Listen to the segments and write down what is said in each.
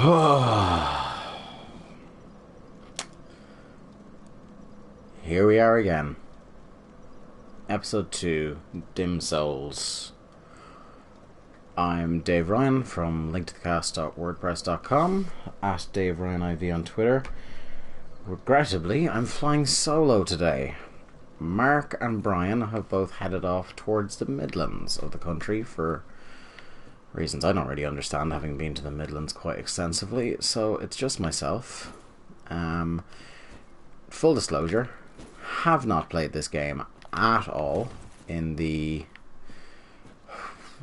Here we are again. Episode 2, Dim Souls. I'm Dave Ryan from linktothecast.wordpress.com, at Dave Ryan IV on Twitter. Regrettably, I'm flying solo today. Mark and Brian have both headed off towards the Midlands of the country for reasons I don't really understand, having been to the Midlands quite extensively, so it's just myself. Full disclosure, have not played this game at all in the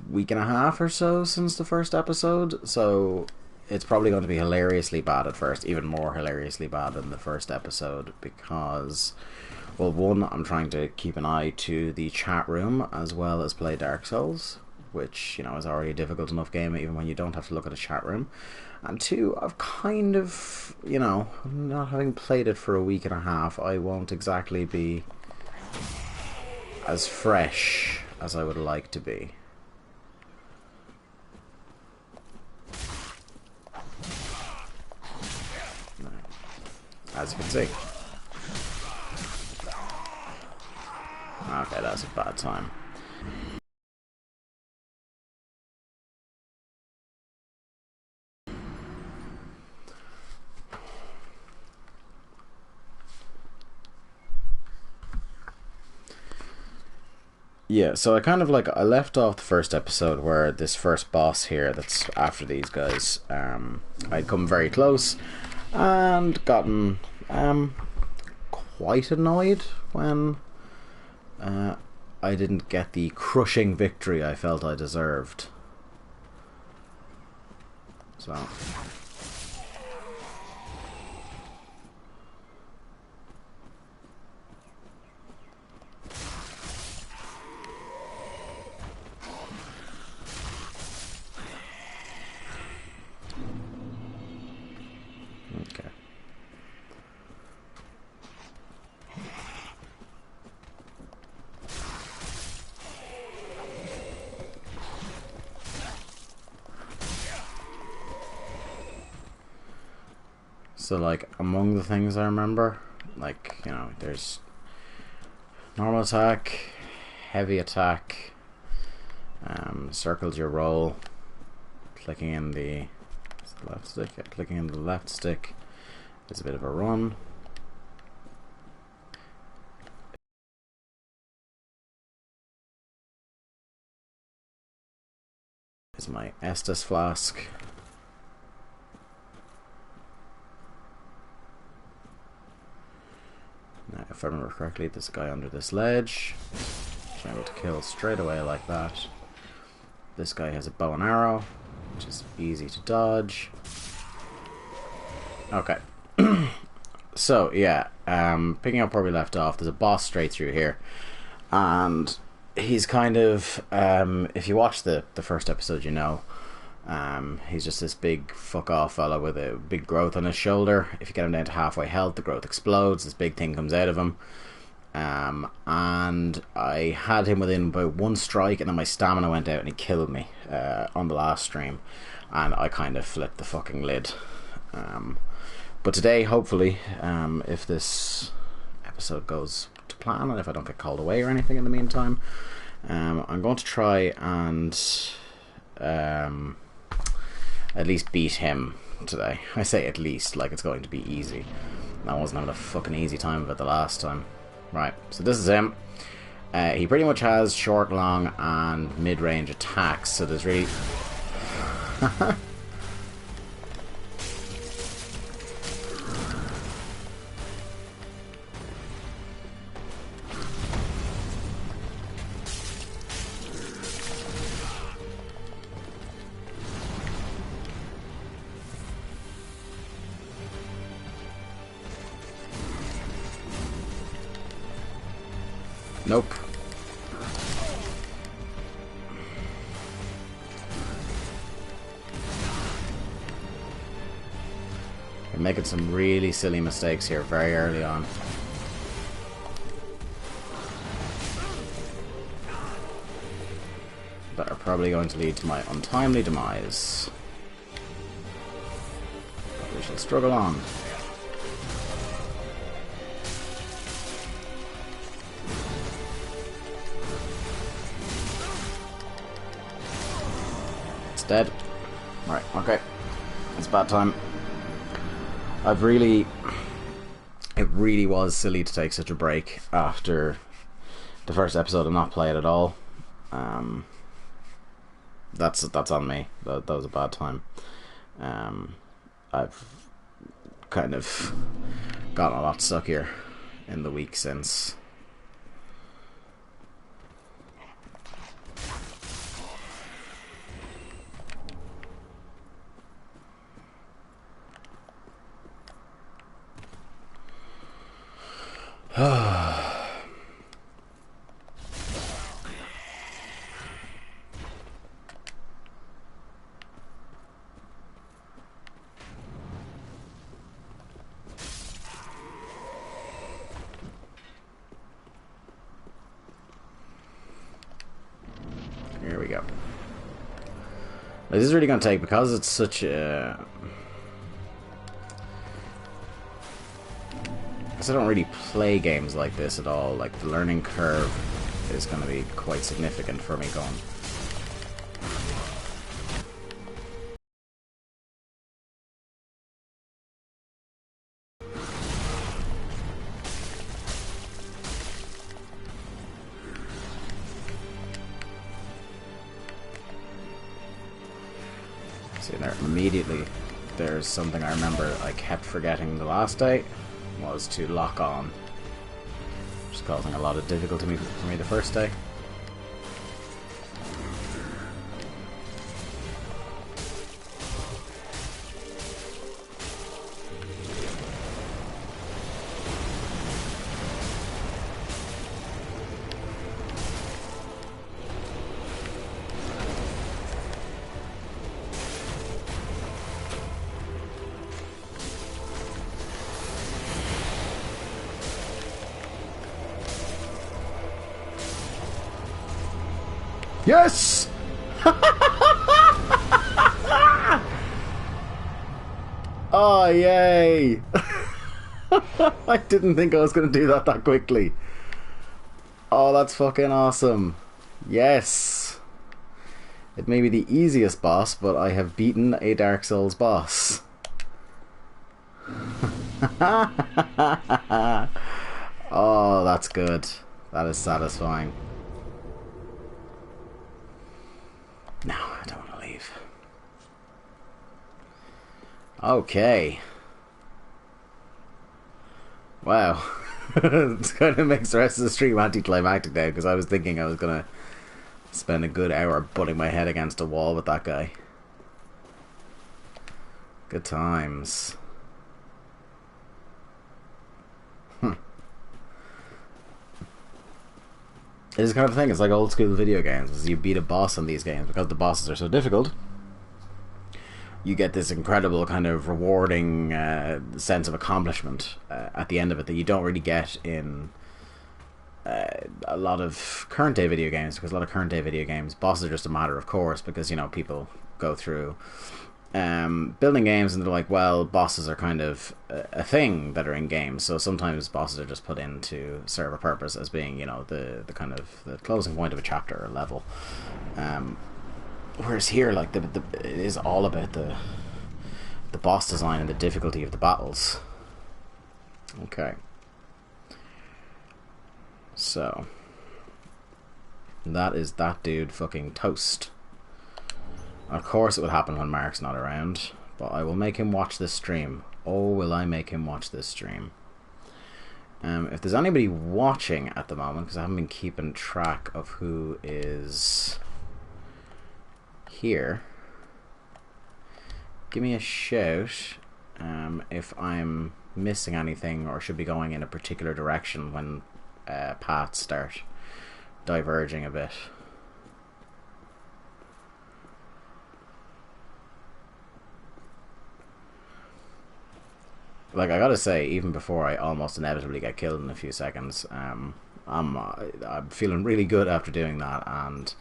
week and a half or so since the first episode, so it's probably going to be hilariously bad at first, even more hilariously bad than the first episode, because, well, one, I'm trying to keep an eye to the chat room as well as play Dark Souls, which, you know, is already a difficult enough game even when you don't have to look at a chat room. And two, I've kind of, you know, not having played it for a week and a half, I won't exactly be as fresh as I would like to be. As you can see. Okay, that's a bad time. Yeah, so I left off the first episode where this first boss here that's after these guys, I'd come very close and gotten quite annoyed when I didn't get the crushing victory I felt I deserved. So okay. So, like, among the things I remember, like, you know, there's normal attack, heavy attack, circles your roll, clicking in the left stick, clicking in the left stick is a bit of a run. Is my Estus flask. Now, if I remember correctly, there's a guy under this ledge, which I'm able to kill straight away like that. This guy has a bow and arrow, which is easy to dodge. Okay. So, yeah, picking up where we left off, there's a boss straight through here. And he's kind of, if you watch the first episode, you know, he's just this big fuck-off fella with a big growth on his shoulder. If you get him down to halfway health, the growth explodes, this big thing comes out of him. And I had him within about one strike, and then my stamina went out and he killed me on the last stream, and I kind of flipped the fucking lid. But today, hopefully, if this episode goes to plan and if I don't get called away or anything in the meantime, I'm going to try and at least beat him today. I say at least like it's going to be easy. I wasn't having a fucking easy time of it the last time. Right, so this is him. He pretty much has short, long, and mid-range attacks, so there's really... Nope. We're making some really silly mistakes here very early on. That are probably going to lead to my untimely demise. We shall struggle on. It's dead. Right, okay. It's about time. It really was silly to take such a break after the first episode and not play it at all. That's on me. That was a bad time. I've kind of gotten a lot suckier in the week since. Here we go. This is really going to take, because it's such a... because I don't really play games like this at all, like the learning curve is going to be quite significant for me going. See there, immediately there's something I remember I kept forgetting the last day, was to lock on, which is causing a lot of difficulty for me the first day. Yes! Oh, yay! I didn't think I was going to do that quickly. Oh, that's fucking awesome. Yes! It may be the easiest boss, but I have beaten a Dark Souls boss. Oh, that's good. That is satisfying. No, I don't want to leave. Okay. Wow. It kind of makes the rest of the stream anticlimactic now, because I was thinking I was going to spend a good hour butting my head against a wall with that guy. Good times. It's kind of thing, it's like old school video games, is you beat a boss in these games, because the bosses are so difficult, you get this incredible kind of rewarding sense of accomplishment at the end of it that you don't really get in a lot of current day video games, because a lot of current day video games, bosses are just a matter of course, because, you know, people go through building games and they're like, well, bosses are kind of a thing that are in games, so sometimes bosses are just put in to serve a purpose as being, you know, the kind of the closing point of a chapter or level, whereas here, like, it is all about the boss design and the difficulty of the battles. Okay, so that is that dude fucking toast. Of course it would happen when Mark's not around, but I will make him watch this stream. Oh, will I make him watch this stream. If there's anybody watching at the moment, because I haven't been keeping track of who is here, give me a shout if I'm missing anything or should be going in a particular direction when paths start diverging a bit. Like, I gotta say, even before I almost inevitably get killed in a few seconds, I'm feeling really good after doing that, and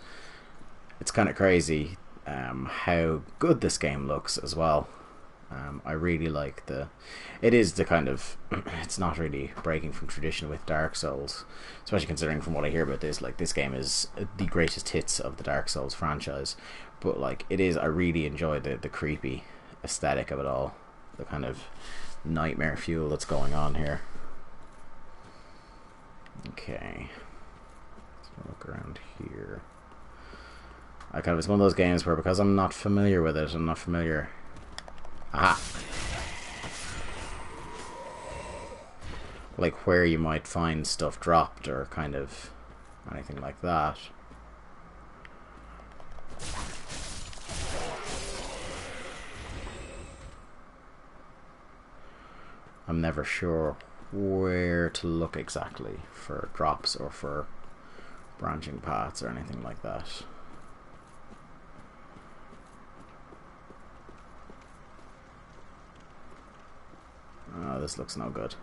it's kind of crazy how good this game looks as well. I really like it is the kind of, it's not really breaking from tradition with Dark Souls, especially considering from what I hear about this, like this game is the greatest hits of the Dark Souls franchise, but like it is, I really enjoy the creepy aesthetic of it all, the kind of nightmare fuel that's going on here. Okay, let's look around here. It's one of those games where, because I'm not familiar with it, I'm not familiar. Aha! Like where you might find stuff dropped or kind of anything like that. I'm never sure where to look exactly for drops or for branching paths or anything like that. Oh, this looks no good.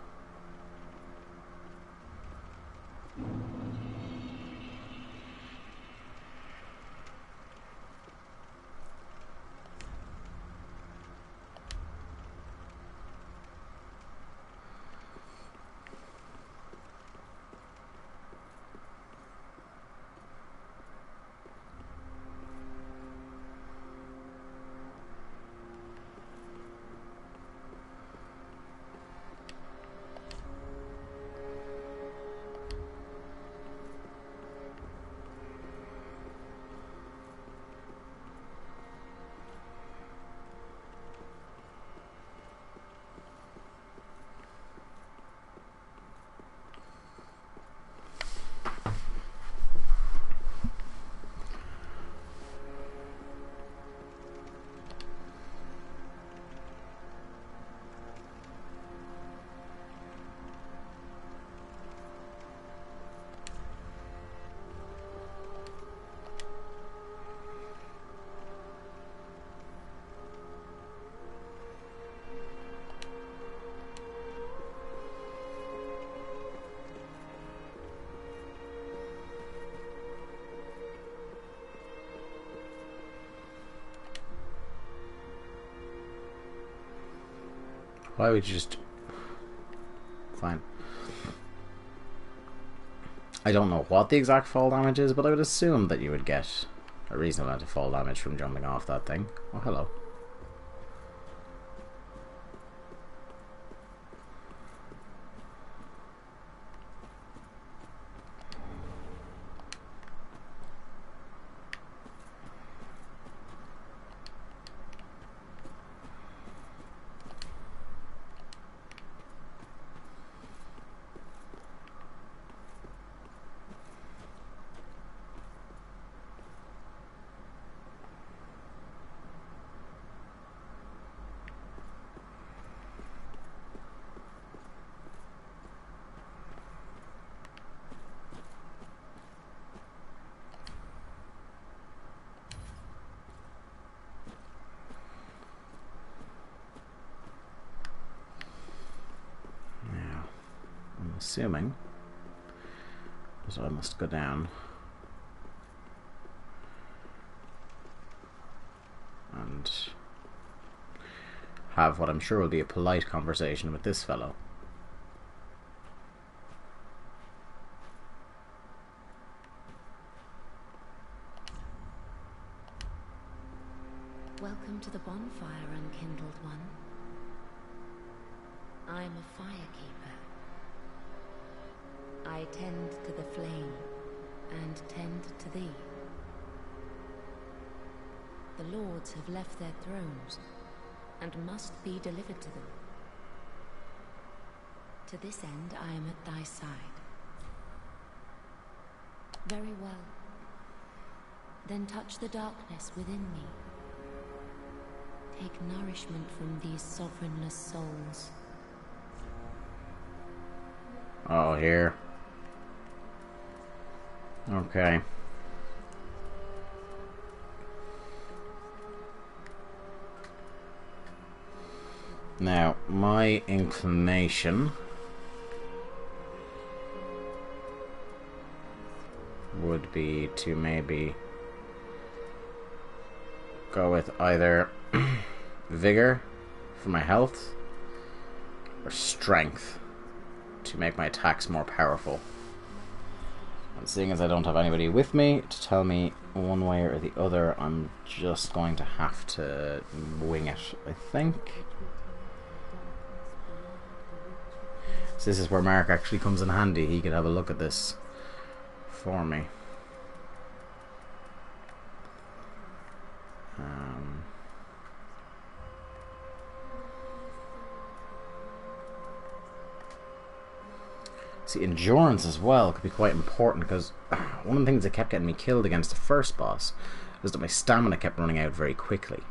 Why would you just... Fine. I don't know what the exact fall damage is, but I would assume that you would get a reasonable amount of fall damage from jumping off that thing. Oh, hello. Assuming that I must go down and have what I'm sure will be a polite conversation with this fellow. Welcome to the bonfire, unkindled one. I'm a firekeeper. I tend to the flame, and tend to thee. The lords have left their thrones, and must be delivered to them. To this end I am at thy side. Very well. Then touch the darkness within me. Take nourishment from these sovereignless souls. Oh, here. Okay. Now, my inclination would be to maybe go with either Vigor for my health, or strength to make my attacks more powerful. And seeing as I don't have anybody with me to tell me one way or the other, I'm just going to have to wing it, I think. So this is where Mark actually comes in handy. He could have a look at this for me. See, endurance as well could be quite important, because one of the things that kept getting me killed against the first boss was that my stamina kept running out very quickly.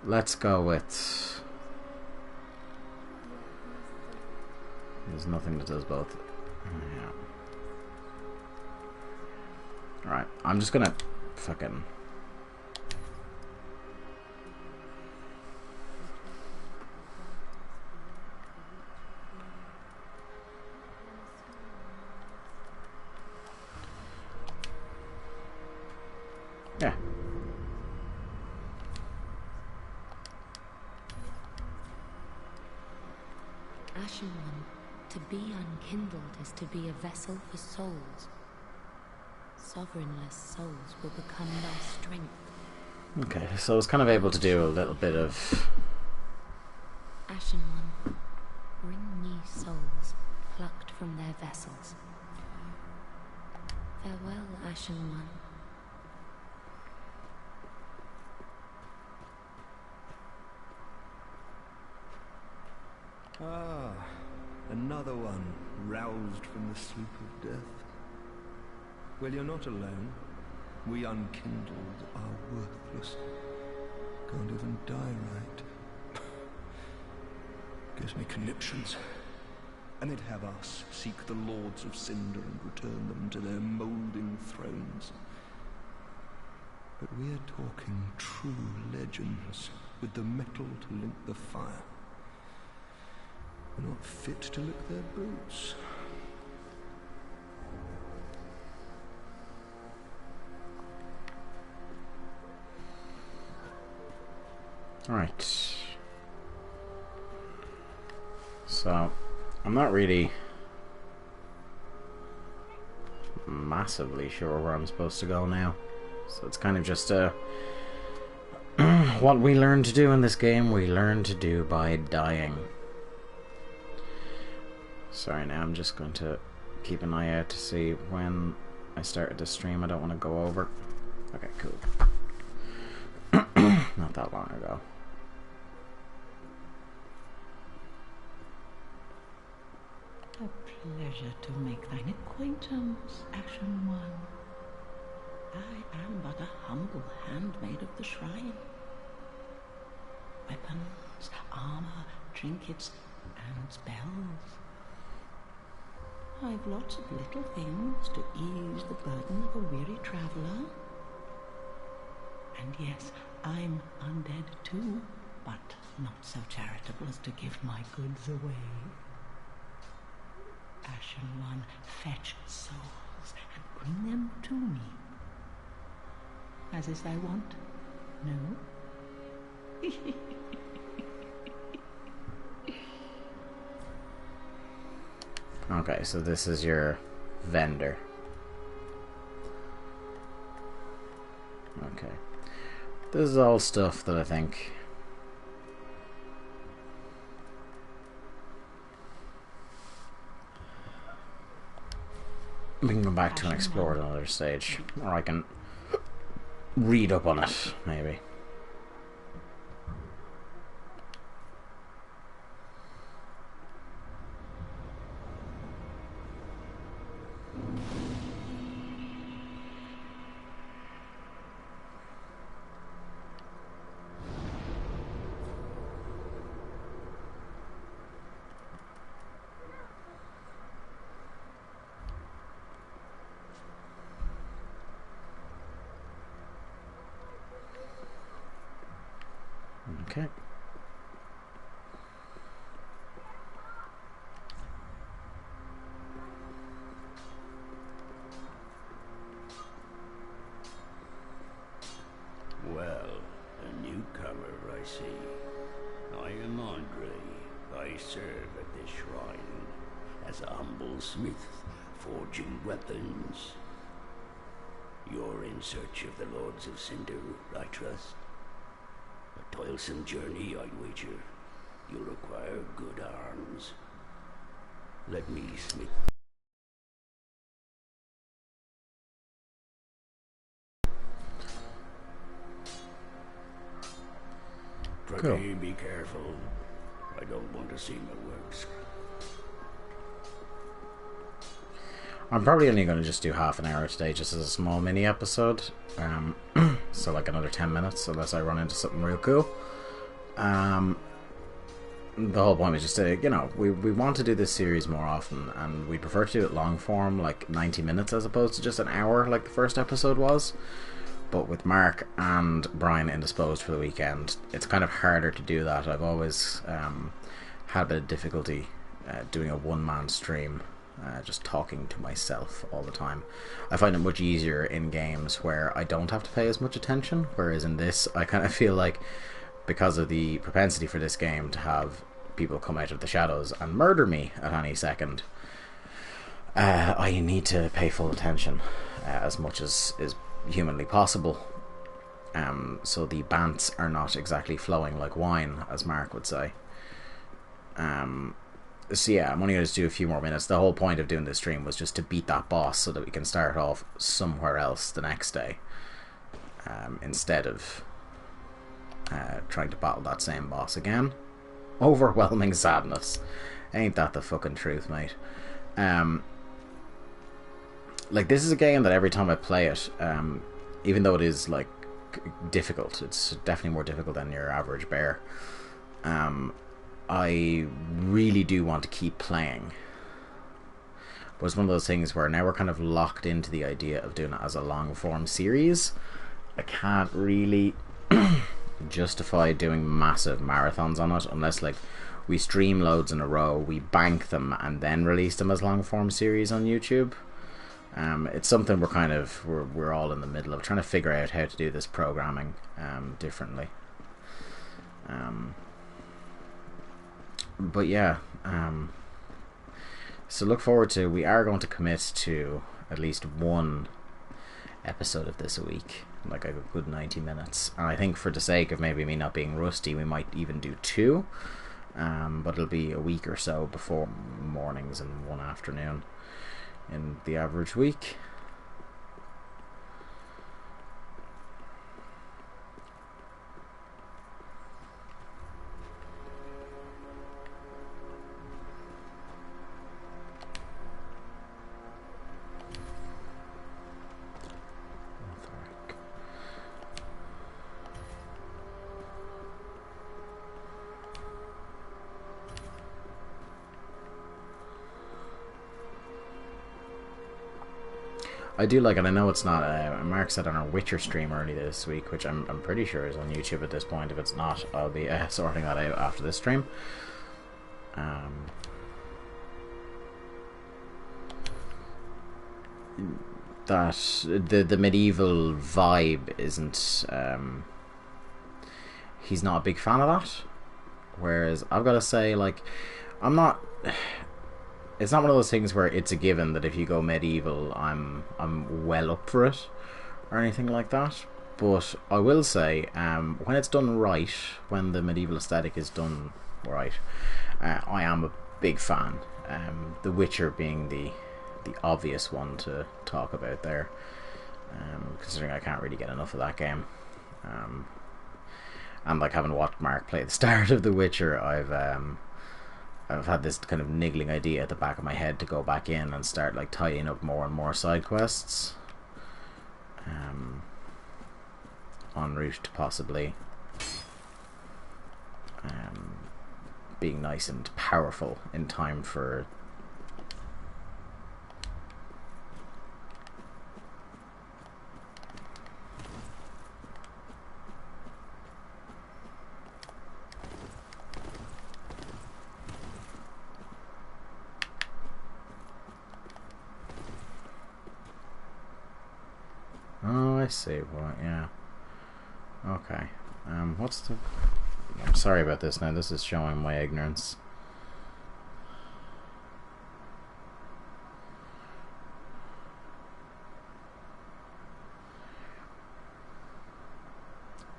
Let's go with... There's nothing that does both. Yeah. Alright, I'm just gonna fucking... Yeah. Ashen One, to be unkindled is to be a vessel for souls. Sovereignless souls will become thy strength. Okay, so I was kind of able to do a little bit of... Ashen One, bring ye souls, plucked from their vessels. Farewell, Ashen One. Ah, another one roused from the sleep of death. Well, you're not alone. We unkindled are worthless. Can't even die right. Gives me conniptions. And they'd have us seek the lords of Cinder and return them to their moulding thrones. But we're talking true legends, with the metal to link the fire. We're not fit to lick their boots. Alright. So, I'm not really massively sure where I'm supposed to go now. So it's kind of just what we learn to do in this game, we learn to do by dying. Sorry, now I'm just going to keep an eye out to see when I started the stream. I don't want to go over. Okay, cool. Not that long ago. A pleasure to make thine acquaintance, Ashen One. I am but a humble handmaid of the shrine. Weapons, armor, trinkets, and spells. I've lots of little things to ease the burden of a weary traveler. And yes, I'm undead too, but not so charitable as to give my goods away. Ashen One, fetch souls and bring them to me. As is thy wont, no? Okay, so this is your vendor. Okay. This is all stuff that I think we can go back to and explore at another stage. Or I can read up on it, maybe. Okay. I serve at this shrine as a humble smith, forging weapons. You're in search of the Lords of Cinder, I trust. A toilsome journey, I'd wager. You'll require good arms. Let me smith. Cool. Pray be careful. I don't want to see my works. I'm probably only going to just do half an hour today, just as a small mini episode. So like another 10 minutes, unless I run into something real cool. The whole point was just to, you know, we want to do this series more often, and we prefer to do it long form, like 90 minutes as opposed to just an hour like the first episode was. But with Mark and Brian indisposed for the weekend, it's kind of harder to do that. I've always had a bit of difficulty doing a one-man stream, just talking to myself all the time. I find it much easier in games where I don't have to pay as much attention, whereas in this I kind of feel like, because of the propensity for this game to have people come out of the shadows and murder me at any second, I need to pay full attention as much as is humanly possible. So the bants are not exactly flowing like wine, as Mark would say. So yeah, I'm only going to do a few more minutes. The whole point of doing this stream was just to beat that boss so that we can start off somewhere else the next day, instead of trying to battle that same boss again. Overwhelming sadness. Ain't that the fucking truth, mate? Like, this is a game that every time I play it, even though it is like difficult, it's definitely more difficult than your average bear, I really do want to keep playing. But it's one of those things where now we're kind of locked into the idea of doing it as a long form series. I can't really justify doing massive marathons on it unless like we stream loads in a row, we bank them, and then release them as long form series on YouTube. It's something we're all in the middle of trying to figure out how to do this programming differently. But yeah, so look forward to, we are going to commit to at least one episode of this a week, like a good 90 minutes, and I think for the sake of maybe me not being rusty, we might even do two, but it'll be a week or so before mornings and one afternoon in the average week. I do like, and I know it's not, Mark said on our Witcher stream early this week, which I'm pretty sure is on YouTube at this point. If it's not, I'll be sorting that out after this stream. That the medieval vibe isn't, he's not a big fan of that. Whereas I've got to say, like, I'm not... It's not one of those things where it's a given that if you go medieval, I'm well up for it or anything like that. But I will say, when it's done right, when the medieval aesthetic is done right, I am a big fan. The Witcher being the obvious one to talk about there, considering I can't really get enough of that game. And like, having watched Mark play the start of The Witcher, I've had this kind of niggling idea at the back of my head to go back in and start like tidying up more and more side quests, en route to possibly being nice and powerful in time for I see. Well, yeah. Okay. What's the... I'm sorry about this now. This is showing my ignorance.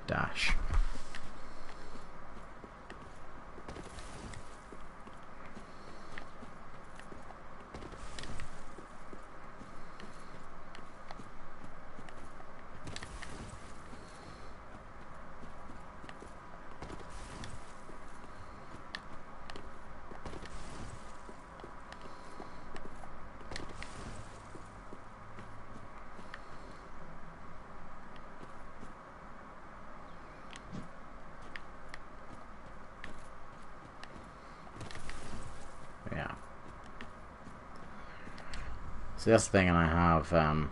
dash. Yeah. So that's the thing, and I have, I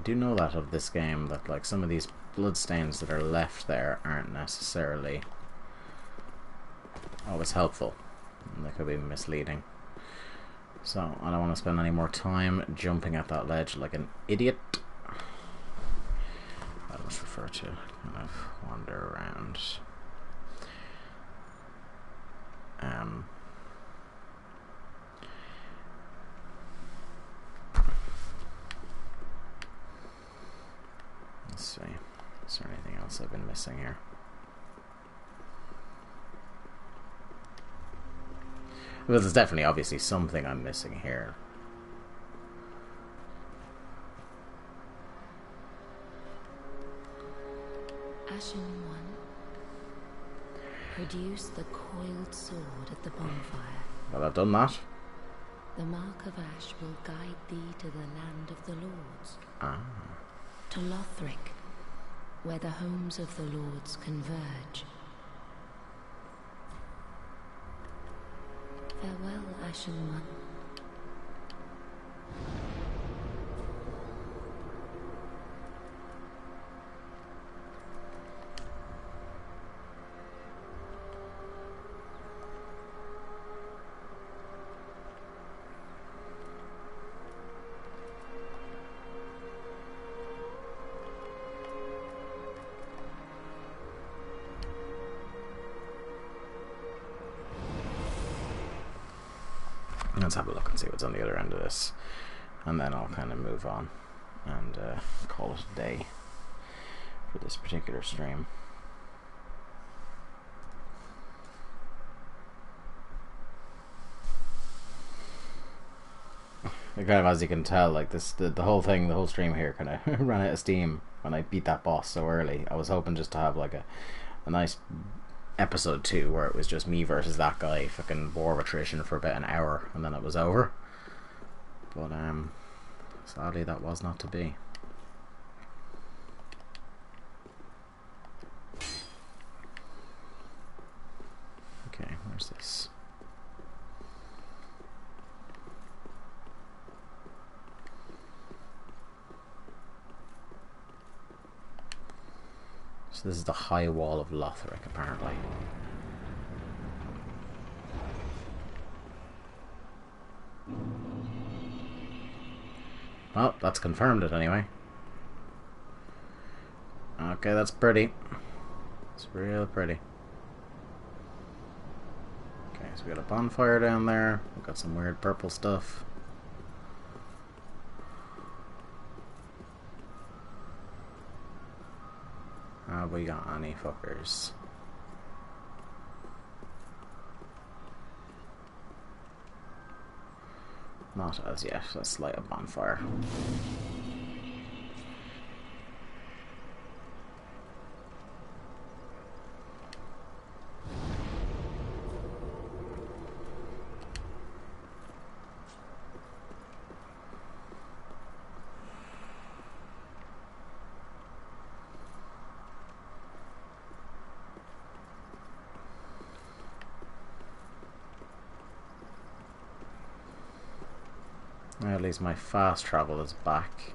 do know that of this game, that like some of these bloodstains that are left there aren't necessarily always helpful. And they could be misleading. So I don't want to spend any more time jumping at that ledge like an idiot. I must prefer to kind of wander around. Let's see. Is there anything else I've been missing here? Well, there's definitely obviously something I'm missing here. Ashen One, produce the coiled sword at the bonfire. Well, I've done that. The mark of ash will guide thee to the land of the lords. Ah. To Lothric, where the homes of the lords converge. Farewell, Ashen One. Let's have a look and see what's on the other end of this, and then I'll kind of move on and call it a day for this particular stream. Kind of, as you can tell, like this, the whole thing, the whole stream here kind of ran out of steam when I beat that boss so early. I was hoping just to have like a nice episode 2 where it was just me versus that guy, fucking war of attrition for about an hour, and then it was over. But sadly that was not to be. Okay, where's this? So this is the high wall of Lothric, apparently. Well, that's confirmed it anyway. Okay, that's pretty. It's real pretty. Okay, so we got a bonfire down there. We've got some weird purple stuff. Have we got any fuckers? Not as yet. Let's light a bonfire. At least my fast travel is back.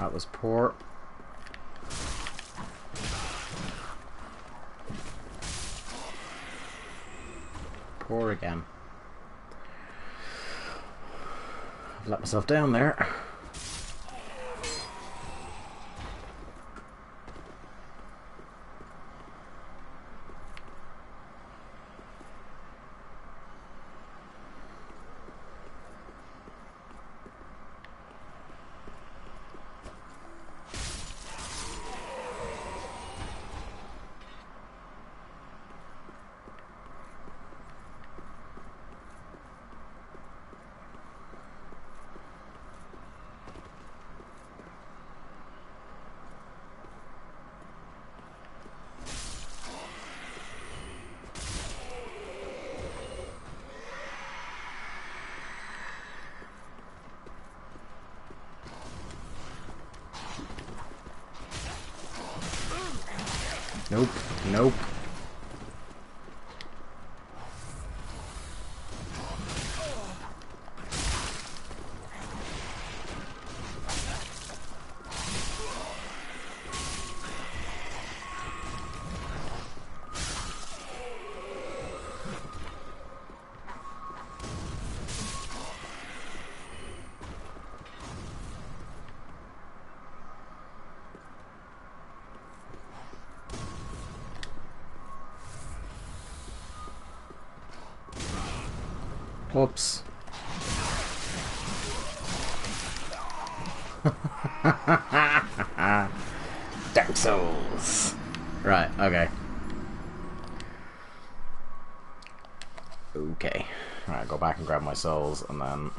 That was poor. Poor again. I've let myself down there. Nope, nope. Whoops. Dark Souls. Right, okay. Okay. Alright, go back and grab my souls and then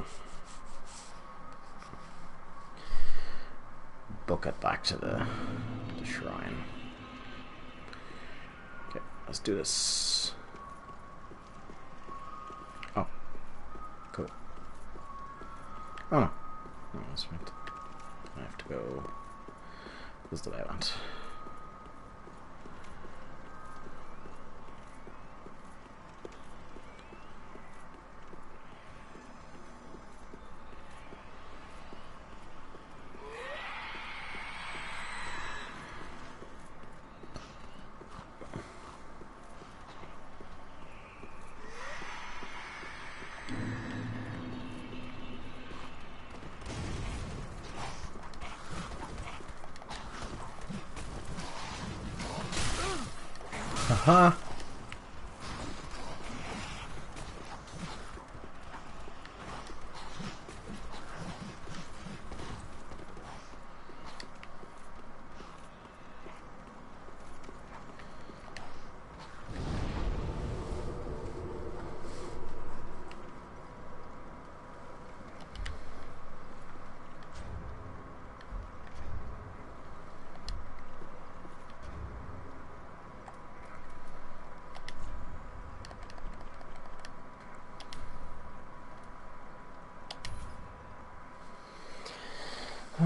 book it back to the shrine. Okay, let's do this. Oh. Cool. Oh no. No, that's right. I have to go. This is the way I went. Haha.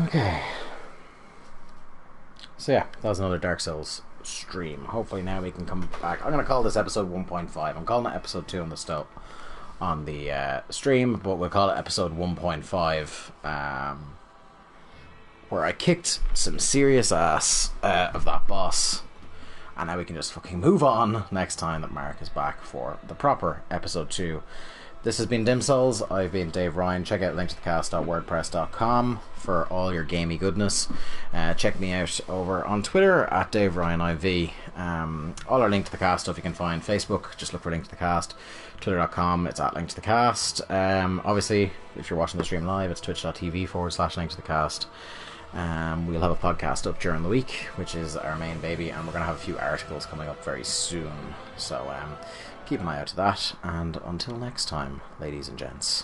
Okay. So yeah, that was another Dark Souls stream. Hopefully now we can come back. I'm going to call this episode 1.5. I'm calling it episode 2 on the stream, but we'll call it episode 1.5, where I kicked some serious ass of that boss. And now we can just fucking move on next time that Mark is back for the proper episode 2. This has been Dim Souls. I've been Dave Ryan. Check out linktothecast.wordpress.com for all your gamey goodness. Check me out over on Twitter at DaveRyanIV. All our Link to the Cast stuff you can find. Facebook, just look for Link to the Cast. Twitter.com, it's at Link to the Cast. Obviously, if you're watching the stream live, it's twitch.tv/Link to the Cast. We'll have a podcast up during the week, which is our main baby, and we're going to have a few articles coming up very soon. So, keep an eye out to that, and until next time, ladies and gents.